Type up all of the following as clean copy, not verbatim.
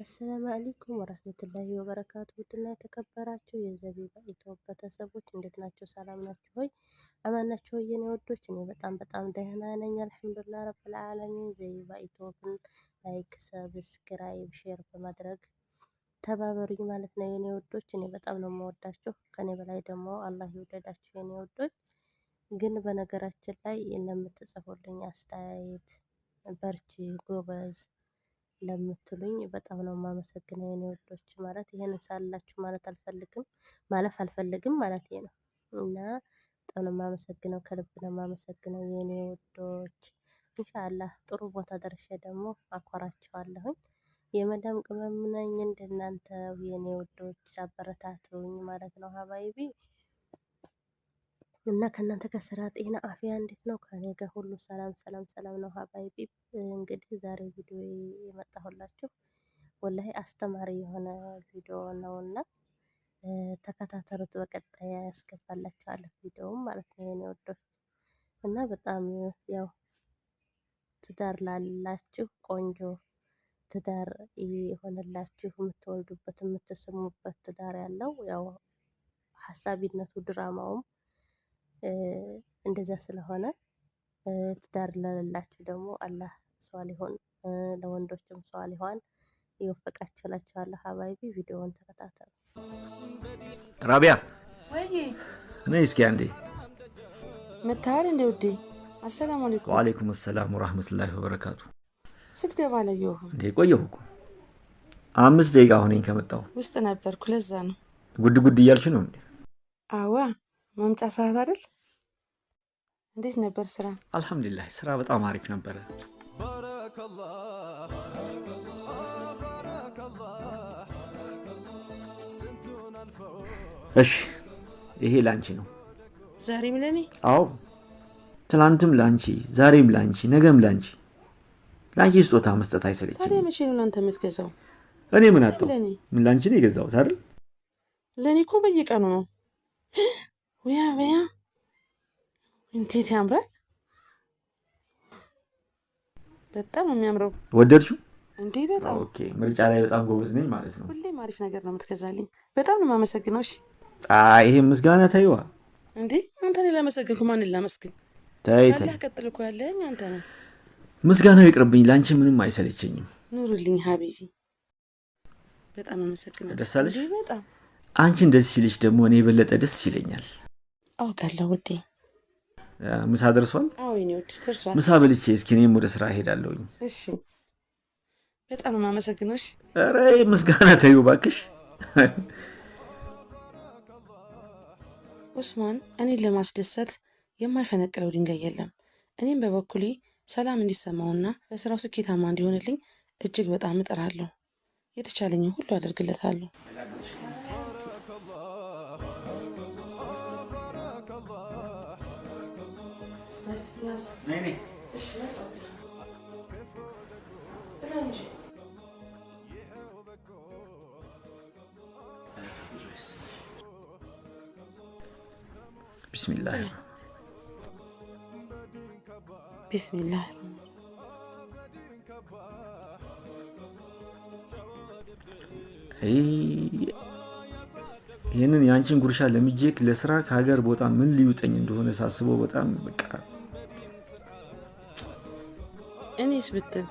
አሰላሙ አለይኩም ወራህመቱላሂ ወበረካቱ። ውድና የተከበራችሁ የዘቢባ ኢትዮፕ ቤተሰቦች እንዴት ናቸው? ሰላም ናችሁ ሆይ? አማን ናችሁ ሆይ? የኔ ወዶች እኔ በጣም ደህና ነኝ አልሐምዱሊላህ ረብል ዓለሚን። ዘቢባ ኢትዮፕን ላይክ፣ ሰብስክራይብ፣ ሼር በማድረግ ተባበሩኝ ማለት ነው የኔ ወዶች። እኔ በጣም ነው የምወዳችሁ፣ ከኔ በላይ ደግሞ አላህ ይውደዳችሁ የኔ ወዶች። ግን በነገራችን ላይ ለምትጽፉልኝ አስተያየት በርቺ ጎበዝ ለምትሉኝ በጣም ነው የማመሰግነው የኔ ወዶች። ማለት ይሄንን ሳላችሁ ማለፍ አልፈልግም ማለት ነው። እና በጣም ነው የማመሰግነው፣ ከልብ ነው የማመሰግነው የኔ ወዶች። ኢንሻአላህ ጥሩ ቦታ ደርሼ ደግሞ አኮራቸዋለሁኝ። የመዳም ቅመም ነኝ እንደናንተ የኔ ወዶች፣ አበረታቱኝ ማለት ነው ሀባይቢ። እና ከእናንተ ጋር ስራ፣ ጤና፣ አፍያ እንዴት ነው? ከኔ ጋር ሁሉ ሰላም ነው ሀባይቢ። እንግዲህ ዛሬ ቪዲዮ የመጣሁላችሁ ወላሂ አስተማሪ የሆነ ቪዲዮ ነውና ተከታተሉት። በቀጣይ ያስገባላችኋለሁ ቪዲዮውን ማለት ነው የኔ ወዶች። እና በጣም ያው ትዳር ላላችሁ ቆንጆ ትዳር የሆነላችሁ የምትወልዱበት የምትስሙበት ትዳር ያለው ያው ሀሳቢነቱ ድራማውም እንደዛ ስለሆነ ትዳር ለሌላችሁ ደግሞ አላህ ሷሊሆን ለወንዶችም ሷሊሆን ይወፈቃችሁ እላችኋለሁ ሀባይቢ። ቪዲዮውን ተከታተሉ። ራቢያ ወይ እኔ እስኪ አንዴ መታል እንደ ውዴ። አሰላሙ አለይኩም። ወአለይኩም ሰላም ወራህመቱላሂ ወበረካቱ። ስትገባ አላየሁህ እንዴ? ቆየሁ እኮ 5 ደቂቃ ሆነኝ ከመጣሁ። ውስጥ ነበርኩ ለዛ ነው። ጉድ እያልሽ ነው እንዴ? አዋ መምጫ ሰዓት አይደል? እንዴት ነበር ስራ? አልሐምዱሊላህ ስራ በጣም አሪፍ ነበረ። እሺ ይሄ ላንቺ ነው። ዛሬም ለኔ? አዎ ትላንትም ላንቺ፣ ዛሬም ላንቺ፣ ነገም ላንቺ። ላንቺ ስጦታ መስጠት አይሰለችም? ታዲያ መቼ ነው ላንተ የምትገዛው? እኔ ምን አጣው? ምን ላንቺ ነው የገዛሁት አይደል? ለኔ እኮ በየቀኑ ነው። ወያ እንዴት ያምራል! በጣም የሚያምረው። ወደድሽው እንዴ? በጣም ኦኬ። ምርጫ ላይ በጣም ጎበዝ ነኝ ማለት ነው። ሁሌም አሪፍ ነገር ነው የምትገዛልኝ። በጣም ነው የማመሰግነው። እሺ ይሄ ምስጋና ታይዋ እንዴ? አንተ ነህ ላመሰግንኩ። ማንን ላመስግን? ታይ አላህ ቀጥል እኮ ያለኝ አንተ ነህ። ምስጋናው ይቅርብኝ፣ ላንቺ ምንም አይሰለቸኝም። ኑሩልኝ ሀቢቢ። በጣም አመሰግናለሁ። ደስ አለሽ? በጣም አንቺን ደስ ሲልሽ ደግሞ እኔ የበለጠ ደስ ይለኛል። አውቃለሁ ውዴ። ምሳ ደርሷል? አዎ የኔ ውድ ደርሷል። ምሳ በልቼ እስኪ እኔም ወደ ስራ እሄዳለሁኝ። እሺ በጣም የማመሰግነው። እሺ ኧረ ምስጋና ተይው እባክሽ። ኡስማን እኔን ለማስደሰት የማይፈነቅለው ድንጋይ የለም። እኔም በበኩሌ ሰላም እንዲሰማውና በስራው ስኬታማ እንዲሆንልኝ እጅግ በጣም እጥራለሁ። የተቻለኝን ሁሉ አደርግለታለሁ። ቢስሚላህ ቢስሚላህ። ይህንን የአንቺን ጉርሻ ለምጄክ ለስራ ከሀገር ቦታ ምን ሊውጠኝ እንደሆነ ሳስበው በጣም በቃ። እኔስ ብትል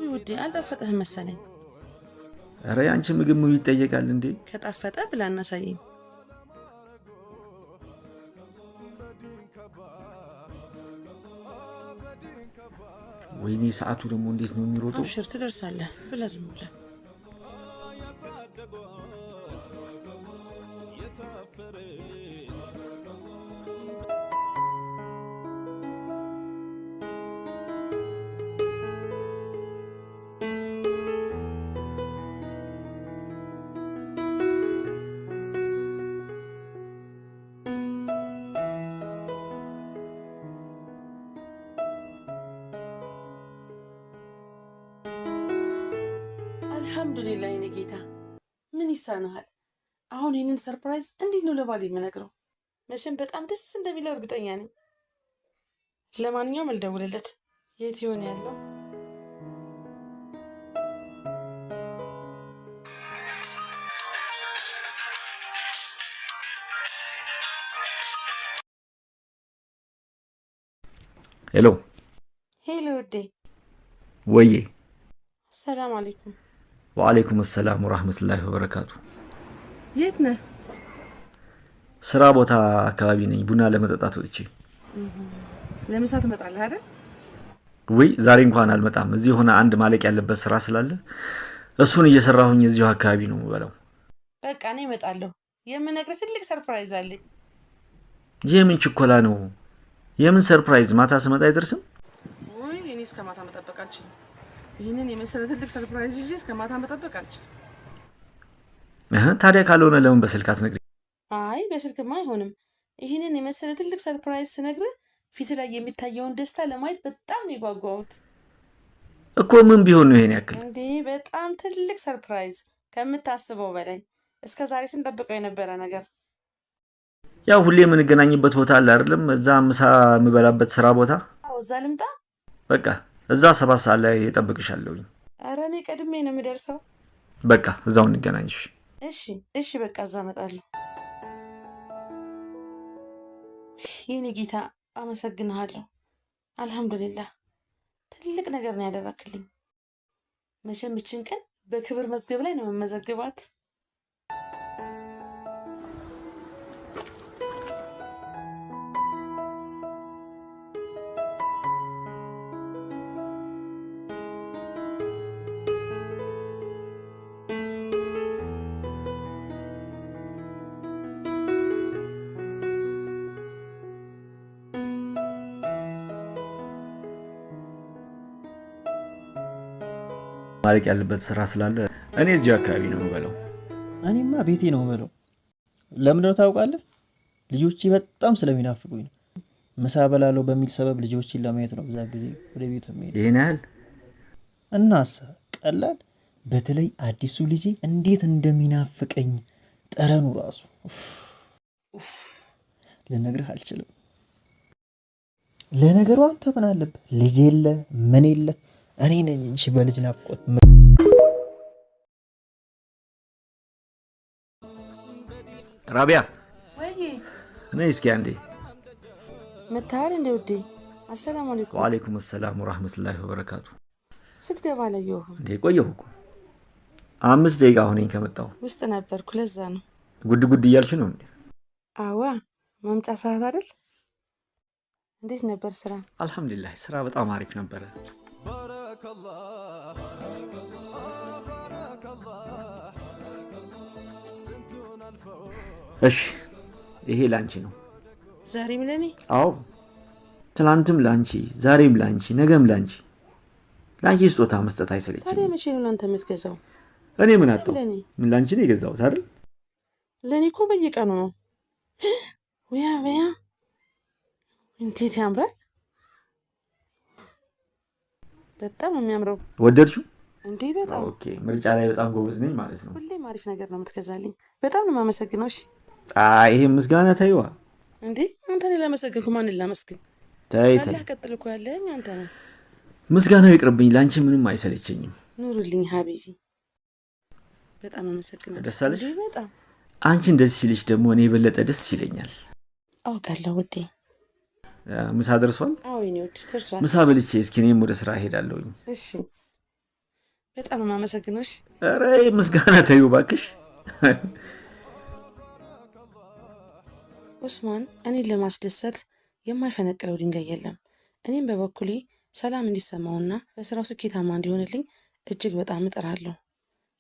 ውዴ አልጣፈጠህም መሰለኝ። ኧረ የአንቺ ምግብ ምን ይጠየቃል እንዴ? ከጣፈጠ ብላ እናሳየኝ። ወይኔ ሰዓቱ ደግሞ እንዴት ነው የሚሮጠው? አብሽር ትደርሳለህ ብላ ዝም ብለህ አልሐምዱሊላህ የኔ ጌታ፣ ምን ይሳናሃል? አሁን ይህንን ሰርፕራይዝ እንዴት ነው ለባል የምነግረው? መቼም በጣም ደስ እንደሚለው እርግጠኛ ነኝ። ለማንኛውም ልደውልለት። የት ይሆን ያለው? ሄሎ ሄሎ ውዴ። ወዬ። ሰላም አለይኩም። ወአለይኩም ሰላም ወራህመቱላሂ ወበረካቱ። የት ነህ? ስራ ቦታ አካባቢ ነኝ። ቡና ለመጠጣት ወጥቼ። ለምሳ ትመጣለህ አይደል? ወይ ዛሬ እንኳን አልመጣም። እዚህ ሆነ አንድ ማለቅ ያለበት ስራ ስላለ እሱን እየሰራሁኝ እዚሁ አካባቢ ነው የምበላው። በቃ እኔ እመጣለሁ። የምነግርህ ትልቅ ሰርፕራይዝ አለኝ። የምን ችኮላ ነው? የምን ሰርፕራይዝ? ማታ ስመጣ አይደርስም? ወይ እኔ እስከ ማታ መጠበቅ አልችልም። ይህንን የመሰለ ትልቅ ሰርፕራይዝ ይዤ እስከ ማታ መጠበቅ አልችልም። ታዲያ ካልሆነ ለምን በስልክ አትነግሪኝ? አይ በስልክማ አይሆንም። ይህንን የመሰለ ትልቅ ሰርፕራይዝ ስነግርህ ፊት ላይ የሚታየውን ደስታ ለማየት በጣም ነው የጓጓሁት። እኮ ምን ቢሆን ነው ይሄን ያክል? እንዴ በጣም ትልቅ ሰርፕራይዝ፣ ከምታስበው በላይ እስከ ዛሬ ስንጠብቀው የነበረ ነገር። ያው ሁሌ የምንገናኝበት ቦታ አለ አይደለም? እዛ ምሳ የምበላበት ስራ ቦታ። አዎ እዛ ልምጣ? በቃ እዛ 7 ሰዓት ላይ እጠብቅሻለሁኝ። ኧረ እኔ ቀድሜ ነው የምደርሰው። በቃ እዛው እንገናኝሽ። እሺ በቃ እዛ እመጣለሁ። የኔ ጌታ አመሰግንሃለሁ። አልሐምዱሊላህ ትልቅ ነገር ነው ያደረክልኝ። መቼም ይችን ቀን በክብር መዝገብ ላይ ነው መመዘግባት። ማለቅ ያለበት ስራ ስላለ እኔ እዚሁ አካባቢ ነው የምበላው። እኔማ ቤቴ ነው የምበላው። ለምን ነው ታውቃለህ? ልጆቼ በጣም ስለሚናፍቁኝ ነው። ምሳ በላለው በሚል ሰበብ ልጆችን ለማየት ነው ብዙ ጊዜ ወደ ቤት የምሄደው። ይሄን ያህል እናሳ ቀላል። በተለይ አዲሱ ልጄ እንዴት እንደሚናፍቀኝ ጠረኑ ራሱ ልነግርህ አልችልም። ለነገሩ አንተ ምን አለብህ? ልጅ የለ ምን የለ እኔ ነኝ እንጂ በልጅ ናፍቆት። ራቢያ ወይ እኔ እስኪ አንዴ መታል እንደ ውዴ። አሰላሙ አለይኩም። ወአለይኩም ሰላም ወራህመቱላሂ ወበረካቱ። ስትገባ ለየው እንዴ ቆየሁ እኮ 5 ደቂቃ ሆነኝ ከመጣሁ። ውስጥ ነበርኩ ለዛ ነው። ጉድ እያልሽ ነው እንዴ? አዋ መምጫ ሰዓት አይደል? እንዴት ነበር ስራ? አልሐምዱሊላህ ስራ በጣም አሪፍ ነበረ። እሺ ይሄ ላንቺ ነው። ዛሬም ለኔ? አዎ ትላንትም ላንቺ፣ ዛሬም ላንቺ፣ ነገም ላንቺ። ላንቺ ስጦታ መስጠት አይሰለችም? ታዲያ መቼ ነው ላንተ የምትገዛው? እኔ ምን አጣው? ምን ላንቺ ነው የገዛሁት አይደል? ለኔ እኮ በየቀኑ ነው። ወያ እንዴት ያምራል! በጣም የሚያምረው። ወደድሽው እንዴ? በጣም ኦኬ። ምርጫ ላይ በጣም ጎበዝ ነኝ ማለት ነው። ሁሌም አሪፍ ነገር ነው የምትገዛልኝ። በጣም ነው የማመሰግነው። እሺ ይሄ ምስጋና ታይዋ እንዴ? አንተን ላመሰግንኩ ማንን ላመስግን? ታይ ካላህ ቀጥል እኮ ያለኝ አንተ ነህ። ምስጋናው ይቅርብኝ፣ ላንቺ ምንም አይሰለቸኝም። ኑርልኝ ሀቢቢ። በጣም አመሰግናለሁ። ደስ አለሽ? በጣም አንቺን ደስ ሲልሽ ደግሞ እኔ የበለጠ ደስ ይለኛል። አውቃለሁ ውዴ። ምሳ ደርሷል? አዎ የኔ ውድ ደርሷል። ምሳ በልቼ እስኪ እኔም ወደ ስራ ሄዳለሁኝ። እሺ በጣም አመሰግናለሁ። እሺ ኧረ ምስጋና ታዩ እባክሽ። ኡስማን እኔን ለማስደሰት የማይፈነቅለው ድንጋይ የለም። እኔም በበኩሌ ሰላም እንዲሰማውና በስራው ስኬታማ እንዲሆንልኝ እጅግ በጣም እጥራለሁ።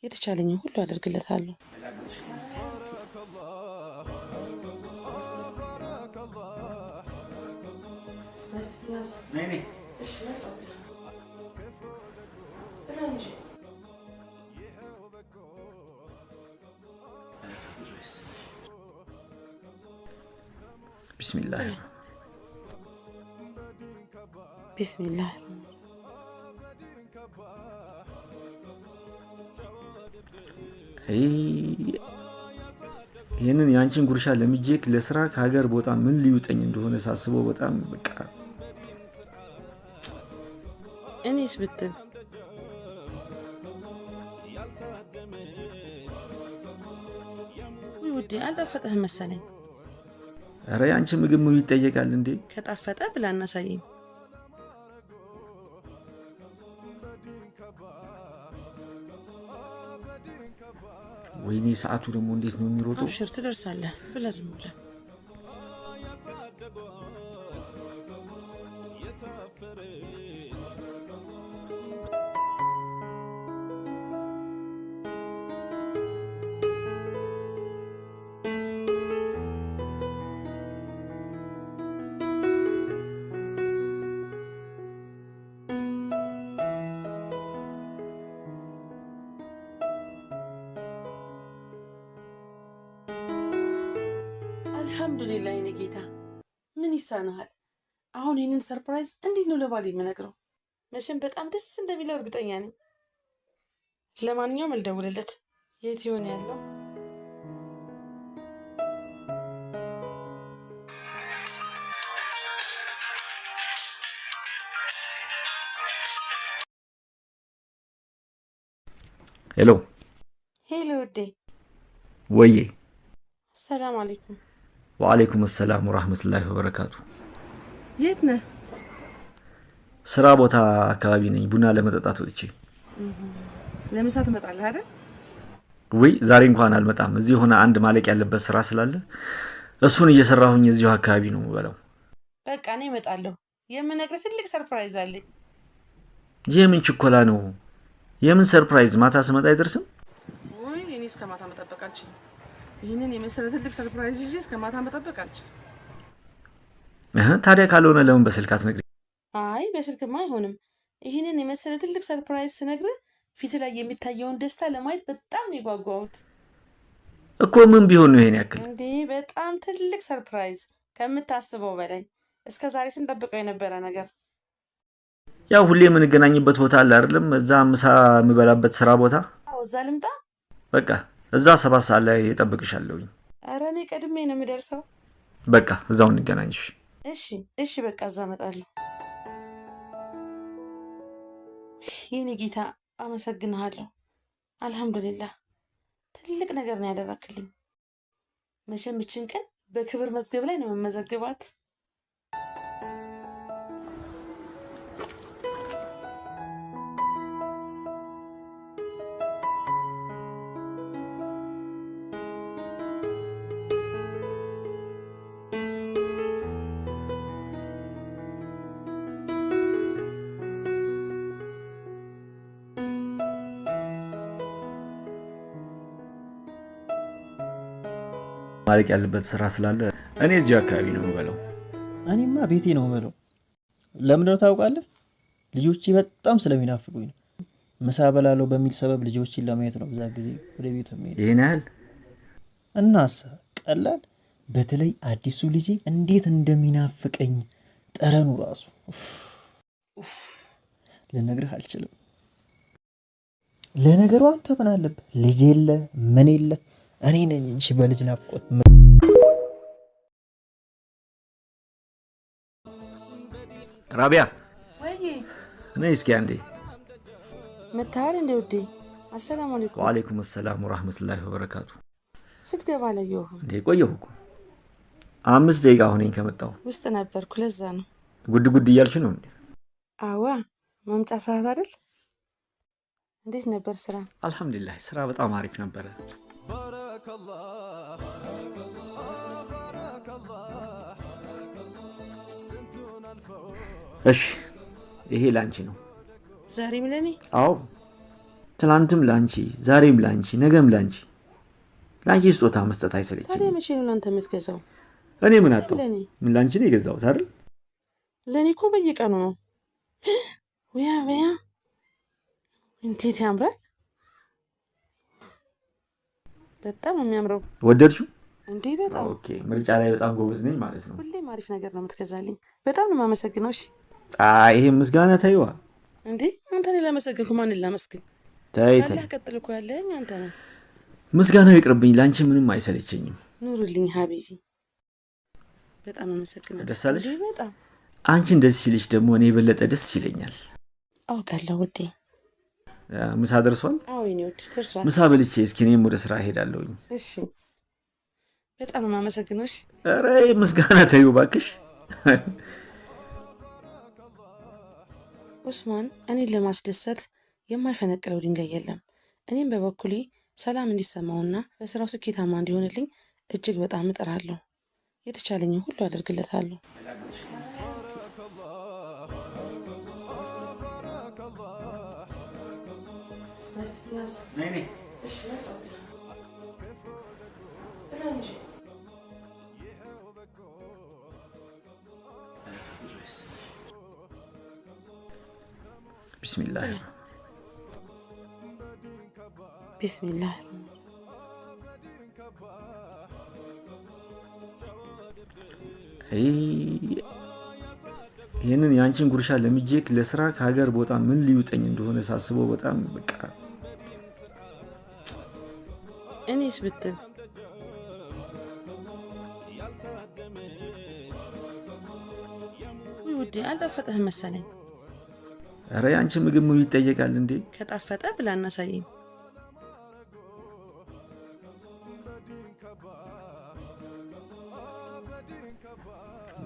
የተቻለኝን ሁሉ አደርግለታለሁ። ቢስሚላህ ቢስሚላህ። ይህንን የአንቺን ጉርሻ ለምጄክ ለስራ ከሀገር ቦታ ምን ሊውጠኝ እንደሆነ ሳስበው በጣም በቃ እኔስ ብትል ውዴ አልጣፈጠህም መሰለኝ። ኧረ ያንቺ ምግብ ምን ይጠየቃል እንዴ? ከጣፈጠ ብላ እናሳየኝ። ወይኔ ሰዓቱ ደግሞ እንዴት ነው የሚሮጠው? አብሽር ትደርሳለህ ብላ ዝም ብለህ አልሐምዱሊላህ የኔ ጌታ ምን ይሳናሃል? አሁን ይህንን ሰርፕራይዝ እንዴት ነው ለባል የምነግረው? መቼም በጣም ደስ እንደሚለው እርግጠኛ ነኝ። ለማንኛውም ልደውልለት። የት ይሆን ያለው? ሄሎ ሄሎ ውዴ። ወዬ። ሰላም አለይኩም። ወአለይኩም ሰላም ወራህመቱላሂ ወበረካቱ። የት ነህ? ስራ ቦታ አካባቢ ነኝ። ቡና ለመጠጣት ወጥቼ። ለምሳ ትመጣለህ አይደል? ወይ ዛሬ እንኳን አልመጣም። እዚህ ሆነ አንድ ማለቅ ያለበት ስራ ስላለ እሱን እየሰራሁኝ እዚሁ አካባቢ ነው የምበላው። በቃ እኔ እመጣለሁ። የምነግርህ ትልቅ ሰርፕራይዝ አለኝ። የምን ችኮላ ነው? የምን ሰርፕራይዝ? ማታ ስመጣ አይደርስም? ወይ እኔ እስከ ማታ መጠበቅ አልችልም። ይህንን የመሰለ ትልቅ ሰርፕራይዝ ይዤ እስከ ማታ መጠበቅ አልችልም። ታዲያ ካልሆነ ለምን በስልክ አትነግሪኝ? አይ በስልክማ አይሆንም። ይህንን የመሰለ ትልቅ ሰርፕራይዝ ስነግርህ ፊት ላይ የሚታየውን ደስታ ለማየት በጣም ነው የጓጓሁት። እኮ ምን ቢሆን ነው ይሄን ያክል? እንዴ በጣም ትልቅ ሰርፕራይዝ፣ ከምታስበው በላይ። እስከ ዛሬ ስንጠብቀው የነበረ ነገር። ያው ሁሌ የምንገናኝበት ቦታ አለ አይደለም? እዛ ምሳ የምበላበት ስራ ቦታ። አዎ እዛ ልምጣ? በቃ እዛ 7 ሰዓት ላይ እጠብቅሻለሁ። ኧረ እኔ ቀድሜ ነው የምደርሰው። በቃ እዛው እንገናኝሽ። እሺ በቃ እዛ እመጣለሁ። የኔ ጌታ አመሰግንሃለሁ። አልሐምዱሊላህ ትልቅ ነገር ነው ያደረክልኝ። መቼም ይችን ቀን በክብር መዝገብ ላይ ነው መመዘግባት። ማለቅ ያለበት ስራ ስላለ እኔ እዚሁ አካባቢ ነው የምበላው። እኔማ ቤቴ ነው የምበለው። ለምን ነው ታውቃለህ? ልጆቼ በጣም ስለሚናፍቁኝ ነው። ምሳ በላለው በሚል ሰበብ ልጆችን ለማየት ነው በዛ ጊዜ ወደ ቤት የምሄደው። ይሄን ያህል እናሳ ቀላል። በተለይ አዲሱ ልጄ እንዴት እንደሚናፍቀኝ ጠረኑ ራሱ ልነግርህ አልችልም። ለነገሩ አንተ ምን አለብህ? ልጅ የለ ምን የለ እኔ ነኝ እንጂ በልጅ ናፍቆት። ራቢያ ወይ ነይ እስኪ አንዴ። መታል እንደ ውዴ። አሰላሙ አለይኩም። ወአለይኩም ሰላም ወራህመቱላሂ ወበረካቱ። ስትገባ አላየሁም እንዴ? ቆየሁ እኮ 5 ደቂቃ ሆነኝ ከመጣሁ። ውስጥ ነበርኩ፣ ለዛ ነው። ጉድ ጉድ እያልሽ ነው እንዴ? አዋ መምጫ ሰዓት አይደል? እንዴት ነበር ስራ? አልሐምዱሊላህ ስራ በጣም አሪፍ ነበረ። እሺ ይሄ ላንቺ ነው። ዛሬም ለኔ? አዎ ትናንትም ላንቺ፣ ዛሬም ላንቺ፣ ነገም ላንቺ። ላንቺ ስጦታ መስጠት አይሰለችም? ታዲያ መቼ ነው ላንተ የምትገዛው? እኔ ምን አጣው? ምን ላንቺ ነው የገዛሁት አይደል? ለኔ እኮ በየቀኑ ነው። ወያ እንዴት ያምራል! በጣም የሚያምረው። ወደድሽው እንዴ? በጣም። ኦኬ ምርጫ ላይ በጣም ጎበዝ ነኝ ማለት ነው። ሁሌም አሪፍ ነገር ነው የምትገዛልኝ። በጣም ነው የማመሰግነው። እሺ ይሄ ምስጋና ታይዋ እንዴ? አንተ ነህ ላመሰግንኩ። ማንን ላመስግን? ታይ አላህ ቀጥል እኮ ያለኝ አንተ ነህ። ምስጋናው ይቅርብኝ። ላንቺ ምንም አይሰለቸኝም። ኑርልኝ ሀቢቢ። በጣም አመሰግናለሁ። ደስ አለሽ? በጣም አንቺን ደስ ሲልሽ ደግሞ እኔ የበለጠ ደስ ይለኛል። አውቃለሁ ውዴ። ምሳ ደርሷል? አዎ የኔ ውድ ደርሷል። ምሳ በልቼ እስኪ እኔም ወደ ስራ ሄዳለሁኝ። እሺ በጣም ማመሰግነሽ። ኧረ ምስጋና ተይው እባክሽ። ኡስማን እኔን ለማስደሰት የማይፈነቅለው ድንጋይ የለም። እኔም በበኩሌ ሰላም እንዲሰማውና በስራው ስኬታማ እንዲሆንልኝ እጅግ በጣም እጥራለሁ። የተቻለኝን ሁሉ አደርግለታለሁ። ቢስሚላህ ቢስሚላህ። ይህንን የአንቺን ጉርሻ ለምጄክ ለስራ ከሀገር ቦታ ምን ሊውጠኝ እንደሆነ ሳስበው በጣም በቃ እኔስ ብትል ውዴ አልጣፈጠህም መሰለኝ። ኧረ የአንቺ ምግብ ምን ይጠየቃል እንዴ? ከጣፈጠ ብላ እናሳየኝ።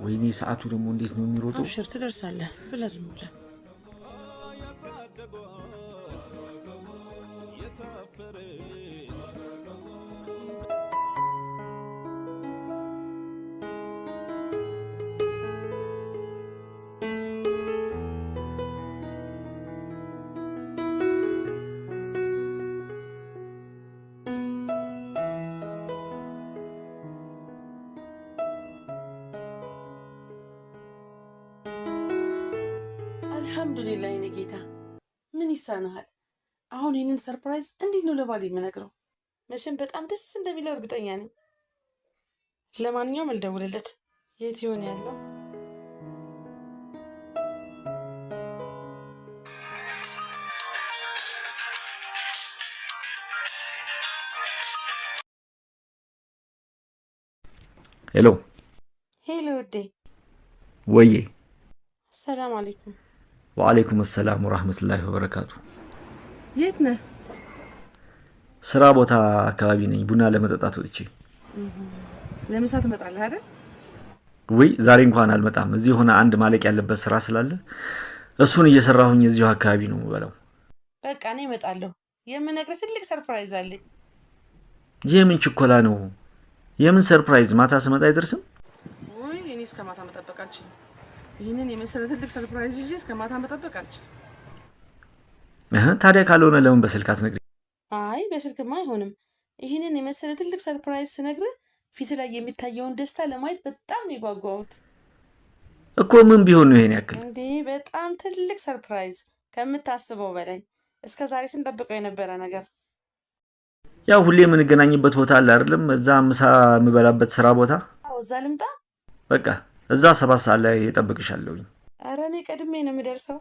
ወይኔ ሰዓቱ ደግሞ እንዴት ነው የሚሮጠው? አብሽር ትደርሳለህ ብላ ዝም ብለህ አልሐምዱሊላህ የኔ ጌታ፣ ምን ይሳናሃል? አሁን ይህንን ሰርፕራይዝ እንዴት ነው ለባል የምነግረው? መቼም በጣም ደስ እንደሚለው እርግጠኛ ነኝ። ለማንኛውም ልደውልለት። የት ይሆን ያለው? ሄሎ ሄሎ ውዴ። ወዬ። ሰላም አለይኩም። ወአለይኩም ሰላም ወራህመቱላሂ ወበረካቱ። የት ነህ? ስራ ቦታ አካባቢ ነኝ። ቡና ለመጠጣት ወጥቼ። ለምሳ ትመጣለህ አይደል? ወይ ዛሬ እንኳን አልመጣም። እዚህ ሆነ አንድ ማለቅ ያለበት ስራ ስላለ እሱን እየሰራሁኝ እዚሁ አካባቢ ነው የምበላው። በቃ እኔ እመጣለሁ። የምነግርህ ትልቅ ሰርፕራይዝ አለኝ። የምን ችኮላ ነው? የምን ሰርፕራይዝ? ማታ ስመጣ አይደርስም? ወይ እኔ እስከ ማታ መጠበቅ አልችልም። ይህንን የመሰለ ትልቅ ሰርፕራይዝ ይዤ እስከ ማታ መጠበቅ አልችልም። ታዲያ ካልሆነ ለምን በስልክ አትነግሪኝ? አይ በስልክማ አይሆንም። ይህንን የመሰለ ትልቅ ሰርፕራይዝ ስነግርህ ፊት ላይ የሚታየውን ደስታ ለማየት በጣም ነው የጓጓሁት እኮ። ምን ቢሆን ነው ይሄን ያክል? እንዴ በጣም ትልቅ ሰርፕራይዝ፣ ከምታስበው በላይ። እስከ ዛሬ ስንጠብቀው የነበረ ነገር። ያው ሁሌ የምንገናኝበት ቦታ አለ አይደለም? እዛ ምሳ የምበላበት ስራ ቦታ። አዎ እዛ ልምጣ? በቃ እዛ 7 ሰዓት ላይ እጠብቅሻለሁኝ። ኧረ እኔ ቀድሜ ነው የምደርሰው።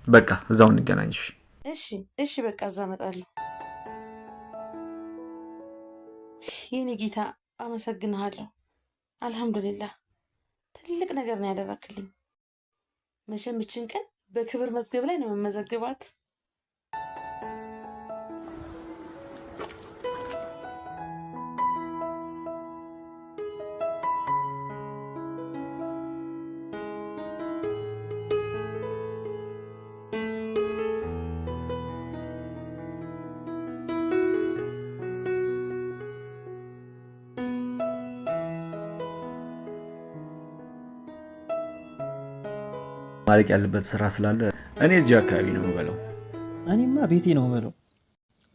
በቃ እዛው እንገናኝሽ። እሺ እሺ፣ በቃ እዛ እመጣለሁ። የኔ ጌታ አመሰግንሃለሁ። አልሐምዱሊላህ፣ ትልቅ ነገር ነው ያደረክልኝ። መቼም ይችን ቀን በክብር መዝገብ ላይ ነው መመዘግባት። ማለቅ ያለበት ስራ ስላለ እኔ እዚህ አካባቢ ነው የምበላው። እኔማ ቤቴ ነው የምበላው።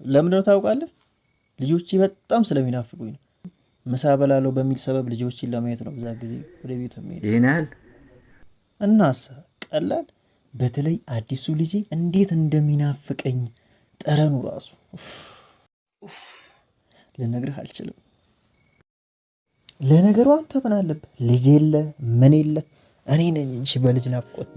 ለምን ነው ታውቃለህ? ልጆቼ በጣም ስለሚናፍቁኝ ነው። ምሳ በላለው በሚል ሰበብ ልጆችን ለማየት ነው በዛ ጊዜ ወደ ቤት የምሄድ። ይሄን ያህል እናሳ ቀላል። በተለይ አዲሱ ልጄ እንዴት እንደሚናፍቀኝ ጠረኑ ራሱ ልነግርህ አልችልም። ለነገሩ አንተ ምን አለብህ? ልጅ የለ ምን የለ እኔ ነኝ እንጂ በልጅ ናፍቆት